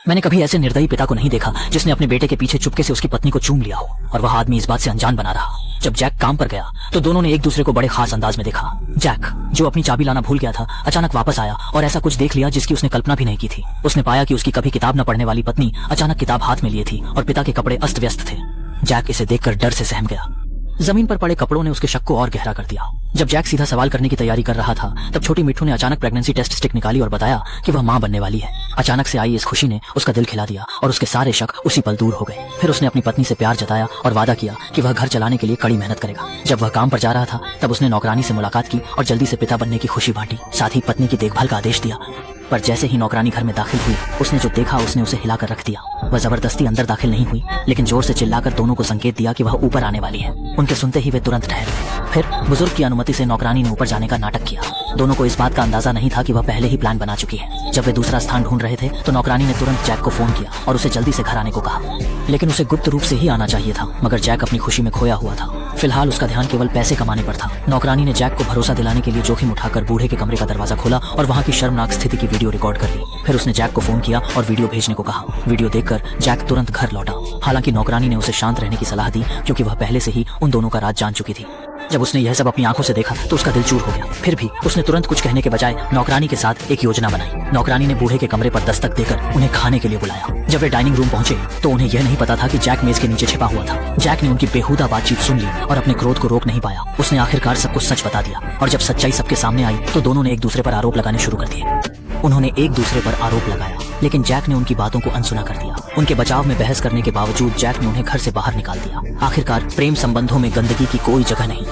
मैंने कभी ऐसे निर्दयी पिता को नहीं देखा जिसने अपने बेटे के पीछे चुपके से उसकी पत्नी को चूम लिया हो, और वह आदमी इस बात से अनजान बना रहा। जब जैक काम पर गया तो दोनों ने एक दूसरे को बड़े खास अंदाज में देखा। जैक, जो अपनी चाबी लाना भूल गया था, अचानक वापस आया और ऐसा कुछ देख लिया जिसकी उसने कल्पना भी नहीं की थी। उसने पाया कि उसकी कभी किताब न पढ़ने वाली पत्नी अचानक किताब हाथ में लिए थी और पिता के कपड़े अस्त व्यस्त थे। जैक इसे देखकर डर से सहम गया। जमीन पर पड़े कपड़ों ने उसके शक को और गहरा कर दिया। जब जैक सीधा सवाल करने की तैयारी कर रहा था, तब छोटी मिट्ठू ने अचानक प्रेगनेंसी टेस्ट स्टिक निकाली और बताया कि वह मां बनने वाली है। अचानक से आई इस खुशी ने उसका दिल खिला दिया और उसके सारे शक उसी पल दूर हो गए। फिर उसने अपनी पत्नी से प्यार जताया और वादा किया कि वह घर चलाने के लिए कड़ी मेहनत करेगा। जब वह काम पर जा रहा था, तब उसने नौकरानी से मुलाकात की और जल्दी से पिता बनने की खुशी बांटी। साथ ही पत्नी की देखभाल का आदेश दिया। पर जैसे ही नौकरानी घर में दाखिल हुई, उसने जो देखा उसने उसे हिलाकर रख दिया। वह जबरदस्ती अंदर दाखिल नहीं हुई, लेकिन जोर से चिल्लाकर दोनों को संकेत दिया कि वह ऊपर आने वाली है। उनके सुनते ही वे तुरंत ठहरे। फिर बुजुर्ग की अनुमति से नौकरानी ने ऊपर जाने का नाटक किया। दोनों को इस बात का अंदाजा नहीं था कि वह पहले ही प्लान बना चुकी है। जब वे दूसरा स्थान ढूंढ रहे थे तो नौकरानी ने तुरंत जैक को फोन किया और उसे जल्दी से घर आने को कहा। लेकिन उसे गुप्त रूप से ही आना चाहिए था, मगर जैक अपनी खुशी में खोया हुआ था। फिलहाल उसका ध्यान केवल पैसे कमाने पर था। नौकरानी ने जैक को भरोसा दिलाने के लिए जोखिम उठाकर बूढ़े के कमरे का दरवाजा खोला और वहां की शर्मनाक स्थिति की वीडियो रिकॉर्ड कर ली। फिर उसने जैक को फोन किया और वीडियो भेजने को कहा। वीडियो देखकर जैक तुरंत घर लौटा। हालांकि नौकरानी ने उसे शांत रहने की सलाह दी, क्योंकि वह पहले से ही उन दोनों का राज जान चुकी थी। जब उसने यह सब अपनी आंखों से देखा तो उसका दिल चूर हो गया। फिर भी उसने तुरंत कुछ कहने के बजाय नौकरानी के साथ एक योजना बनाई। नौकरानी ने बूढ़े के कमरे पर दस्तक देकर उन्हें खाने के लिए बुलाया। जब वे डाइनिंग रूम पहुंचे तो उन्हें यह नहीं पता था कि जैक मेज के नीचे छिपा हुआ था। जैक ने उनकी बेहुदा बातचीत सुन ली और अपने क्रोध को रोक नहीं पाया। उसने आखिरकार सब कुछ सच बता दिया, और जब सच्चाई सबके सामने आई तो दोनों ने एक दूसरे पर आरोप लगाने शुरू कर दिए। उन्होंने एक दूसरे पर आरोप लगाया, लेकिन जैक ने उनकी बातों को अनसुना कर दिया। उनके बचाव में बहस करने के बावजूद जैक ने उन्हें घर से बाहर निकाल दिया। आखिरकार प्रेम संबंधों में गंदगी की कोई जगह नहीं।